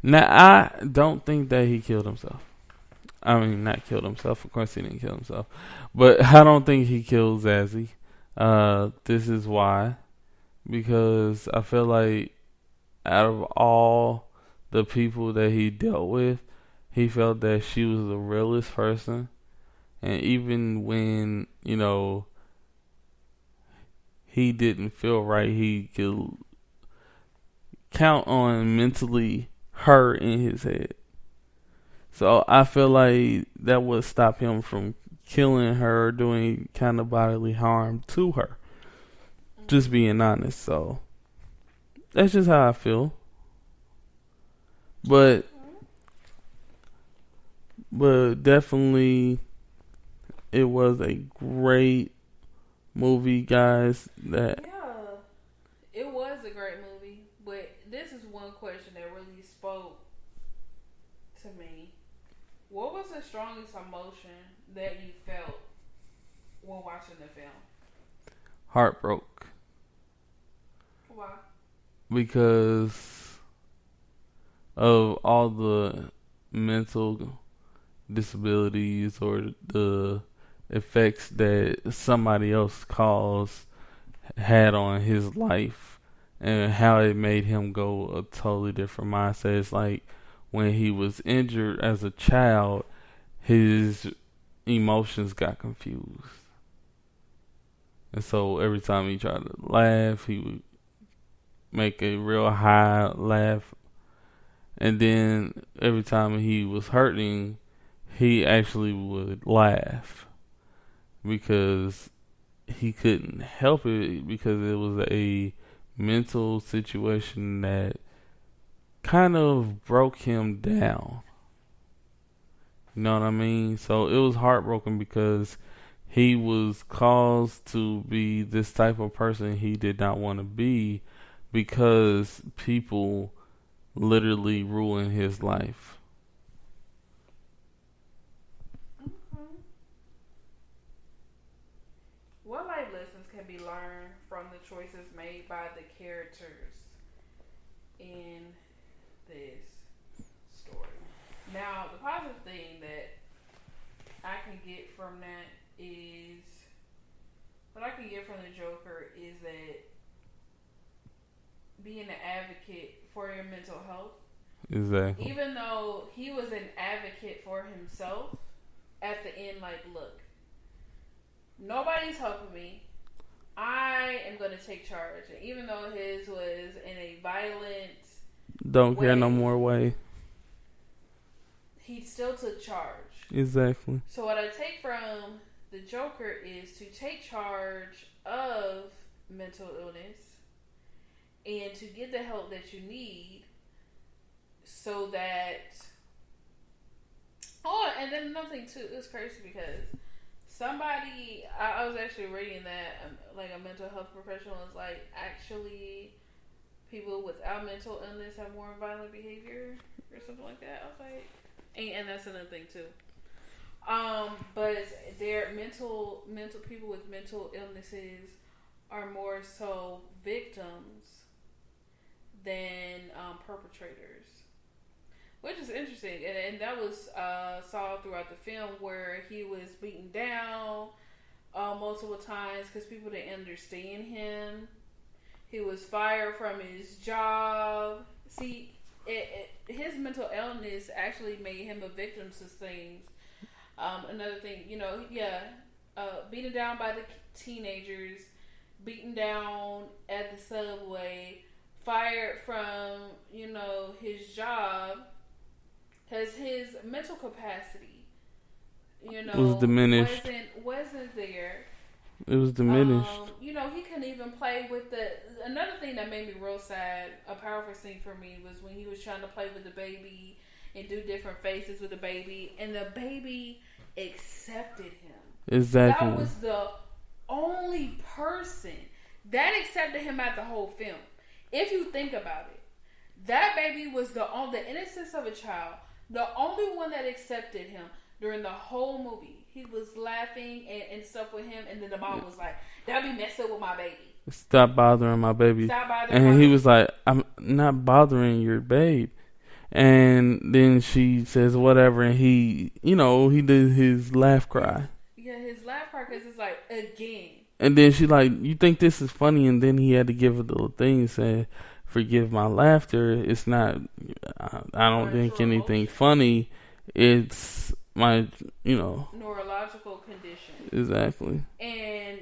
Now, I don't think that he killed himself. I mean, not killed himself. Of course, he didn't kill himself. But I don't think he killed Zazzy. This is why. Because I feel like out of all the people that he dealt with, he felt that she was the realest person. And even when, he didn't feel right, he could count on mentally her in his head. So I feel like that would stop him from killing her or doing kind of bodily harm to her. Just being honest. So that's just how I feel. But definitely it was a great movie, guys. That it was a great movie. But this is one question that really spoke to me. What was the strongest emotion that you felt when watching the film? Heartbroken. Why? Because of all the mental disabilities or the effects that somebody else had on his life and how it made him go a totally different mindset. It's like when he was injured as a child, his emotions got confused. And so every time he tried to laugh, he would make a real high laugh. And then every time he was hurting, he actually would laugh because he couldn't help it, because it was a mental situation that kind of broke him down. You know what I mean? So it was heartbroken because he was caused to be this type of person he did not want to be because people literally ruined his life. Okay. What life lessons can be learned from the choices made by the characters in this story? Now, the positive thing that I can get from that is what I can get from the Joker is that being an advocate for your mental health. Exactly. Even though he was an advocate for himself, at the end, like, look, nobody's helping me. I am going to take charge. And even though his was in a violent, don't care no more way, he still took charge. Exactly. So what I take from the Joker is to take charge of mental illness and to get the help that you need so that... Oh, and then another thing too, it's crazy because I was actually reading that like a mental health professional is like, actually people without mental illness have more violent behavior or something like that. I was like, and that's another thing too. But their mental people with mental illnesses are more so victims than perpetrators, which is interesting. And that was saw throughout the film where he was beaten down multiple times because people didn't understand him. He was fired from his job. See, his mental illness actually made him a victim to things. Another thing, beaten down by the teenagers, beaten down at the subway, fired from, his job, because his mental capacity, was diminished. Wasn't there. It was diminished. He couldn't even play with another thing that made me real sad, a powerful scene for me, was when he was trying to play with the baby and do different faces with the baby, and the baby accepted him. Exactly. That was the only person that accepted him at the whole film. If you think about it, that baby was the innocence of a child, the only one that accepted him during the whole movie. He was laughing and stuff with him, and then the mom was like, "That'll be messed up with my baby. Stop bothering my baby." Stop bothering and my he baby. was like, "I'm not bothering your babe." And then she says whatever, and he, he did his laugh cry. Yeah, his laugh cry because it's like, again. And then she like, you think this is funny? And then he had to give a little thing saying, forgive my laughter. It's not, I don't think anything funny. It's my, neurological condition. Exactly. And,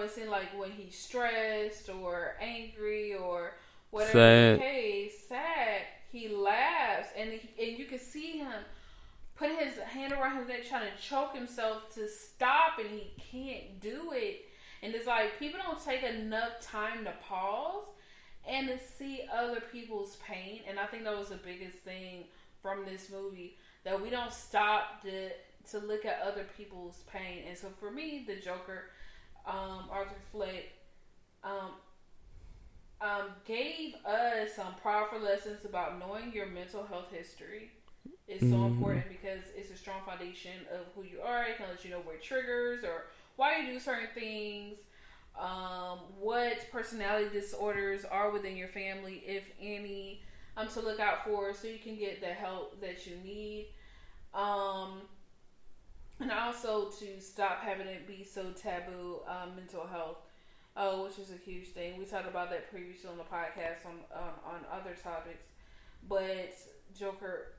it's in like when he's stressed or angry or whatever sad. The case, sad, he laughs and you can see him put his hand around his neck trying to choke himself to stop, and he can't do it. And it's like, people don't take enough time to pause and to see other people's pain. And I think that was the biggest thing from this movie, that we don't stop to look at other people's pain. And so for me, the Joker, Arthur Fleck, gave us some powerful lessons about knowing your mental health history. It's so important because it's a strong foundation of who you are. It can let you know where triggers or why you do certain things, what personality disorders are within your family, if any, to look out for, so you can get the help that you need. And also to stop having it be so taboo, mental health, which is a huge thing. We talked about that previously on the podcast on other topics. But Joker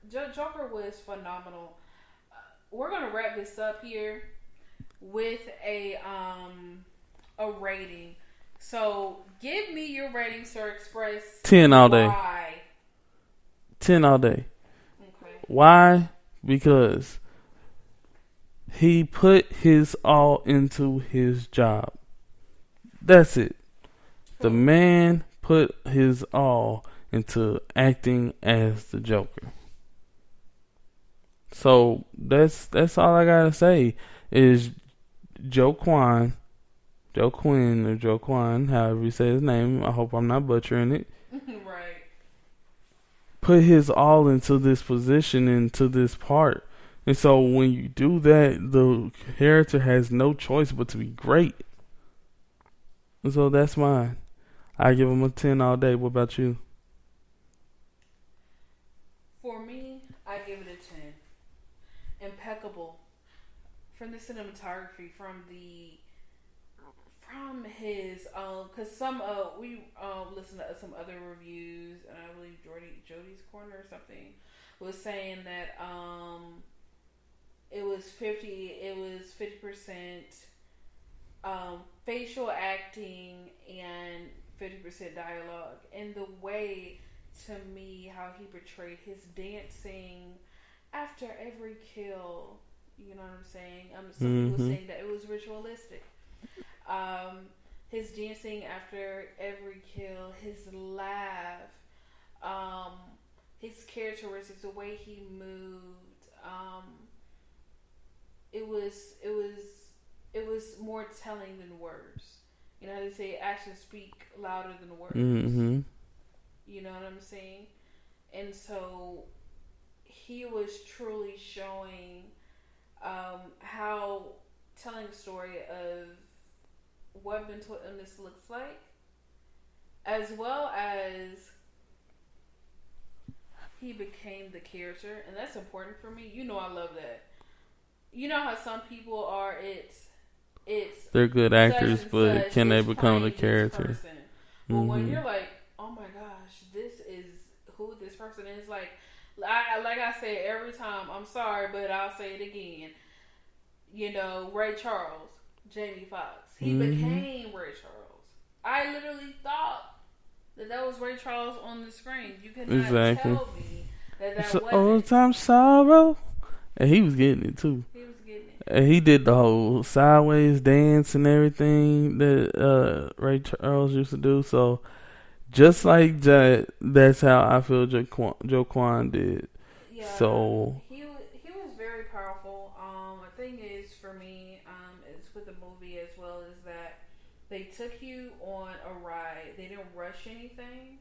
was phenomenal. We're gonna wrap this up here with a rating. So give me your rating, SirXpress. 10 all day. Why? 10 all day. Okay. Why? Because he put his all into his job. That's it. The man put his all into acting as the Joker. So that's all I gotta say is Joe Quinn, however you say his name. I hope I'm not butchering it. Right. Put his all into this position, into this part. And so when you do that, the character has no choice but to be great. And so that's mine. I give him a 10 all day. What about you? For me, I give it a 10. Impeccable. From the cinematography, from his, because we listened to some other reviews, and I believe Jody's Corner or something was saying that it was 50% facial acting and 50% dialogue. And the way, to me, how he portrayed his dancing after every kill, you know what I'm saying? Some people saying that it was ritualistic. His dancing after every kill, his laugh, his characteristics, the way he moved, it was more telling than words. You know how they say actions speak louder than words. Mm-hmm. You know what I'm saying? And so he was truly showing how telling a story of what mental illness looks like, as well as he became the character. And that's important for me. You know I love that. You know how some people are, they're good actors, but can they become the character? Well, when you're like, oh my gosh, this is who this person is, like I say every time, I'm sorry, but I'll say it again. You know, Ray Charles, Jamie Foxx, he became Ray Charles. I literally thought that was Ray Charles on the screen. You could not tell me that wasn't. Old time sorrow, and he was getting it too. And he did the whole sideways dance and everything that Ray Charles used to do. So just like that, that's how I feel Joe Quan did. Yeah, so he was very powerful. The thing is, for me, it's with the movie as well, is that they took you on a ride. They didn't rush anything.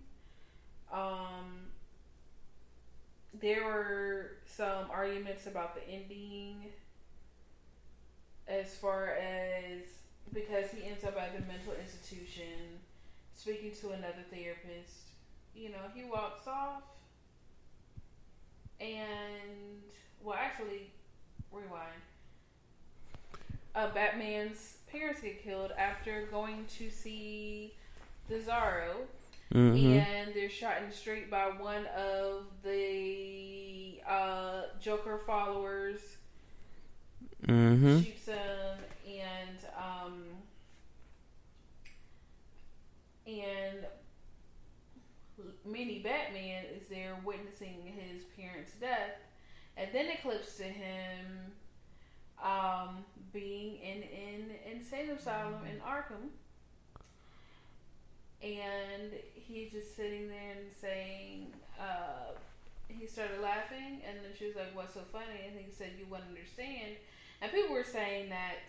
There were some arguments about the ending, as far as, because he ends up at the mental institution speaking to another therapist. You know, he walks off. and well, actually, rewind. Batman's parents get killed after going to see the Zorro, and they're shot in the street by one of the Joker followers. Shoots him, and Mini Batman is there witnessing his parents' death, and then it clips to him being in an insane asylum in Arkham, and he's just sitting there and saying, he started laughing, and then she was like, "What's so funny?" And he said, "You wouldn't understand." And people were saying that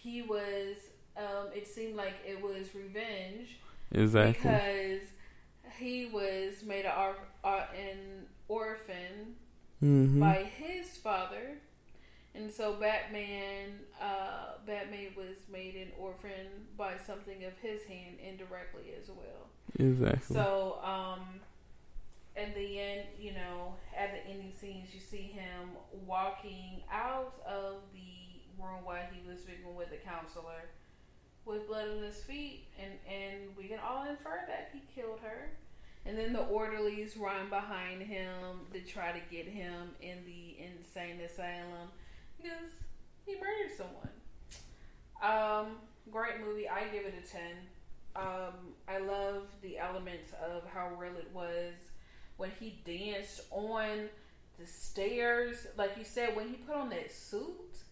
he was, it seemed like it was revenge. Exactly. Because he was made an orphan by his father. And so Batman was made an orphan by something of his hand indirectly as well. Exactly. So, at the end, at the ending scenes, you see him walking out of the room while he was speaking with the counselor with blood on his feet, and we can all infer that he killed her. And then the orderlies run behind him to try to get him in the insane asylum because he murdered someone. Great movie. I give it a 10. I love the elements of how real it was when he danced on the stairs. Like you said, when he put on that suit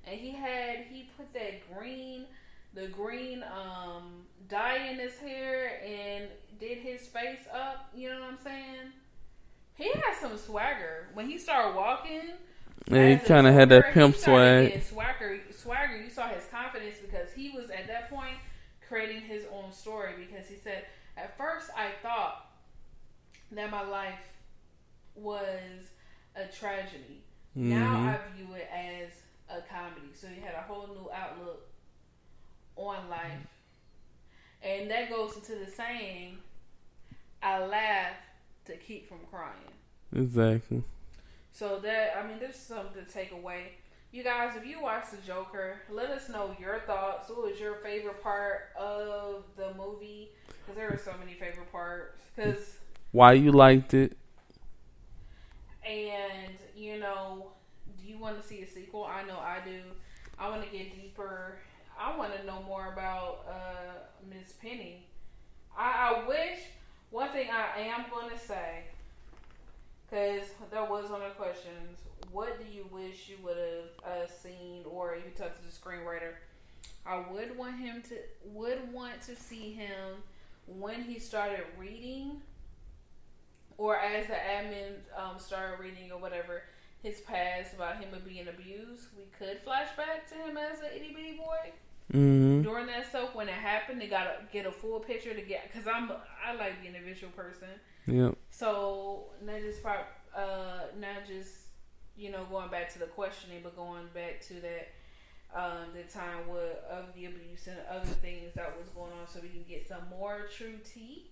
and he put that green dye in his hair and did his face up. You know what I'm saying? He had some swagger when he started walking. Yeah, he kind of had that pimp swag. Swagger. You saw his confidence because he was at that point creating his own story. Because he said, "At first, I thought that my life was a tragedy. Now I view it as a comedy." So he had a whole new outlook on life, and that goes into the saying, "I laugh to keep from crying." Exactly. So there's something to take away. You guys, if you watch The Joker, let us know your thoughts. What was your favorite part of the movie? Because there are so many favorite parts. Why you liked it? And, do you want to see a sequel? I know I do. I want to get deeper. I want to know more about Miss Penny. I wish, one thing I am going to say, because that was one of the questions, what do you wish you would have seen, or if you talk to the screenwriter? I would want to see him when he started reading, or as the admin started reading or whatever, his past about him being abused. We could flash back to him as an itty bitty boy. During that stuff, when it happened, they gotta get a full picture to get, because I like being a visual person. Yep. So not just going back to the questioning, but going back to that the time of the abuse and other things that was going on, so we can get some more true tea.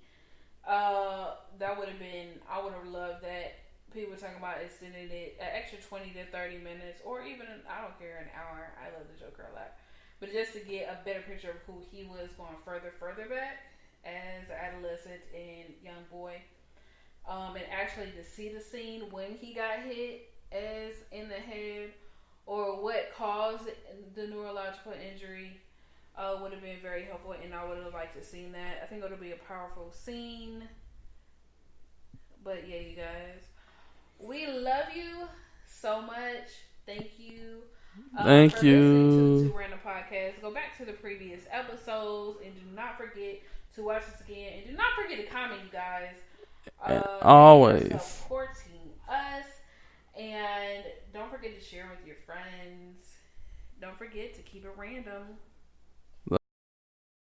That would have been, I would have loved that. People were talking about extending it an extra 20 to 30 minutes, or even, I don't care, an hour. I love the Joker a lot. But just to get a better picture of who he was going further back as an adolescent and young boy. And actually to see the scene when he got hit as in the head, or what caused the neurological injury, would have been very helpful, and I would have liked to seen that. I think it would be a powerful scene. But yeah, you guys, we love you so much. Thank you. Thank you. Listening to Random Podcast. Go back to the previous episodes, and do not forget to watch this again. And do not forget to comment, you guys. Always supporting us. And don't forget to share with your friends. Don't forget to keep it random.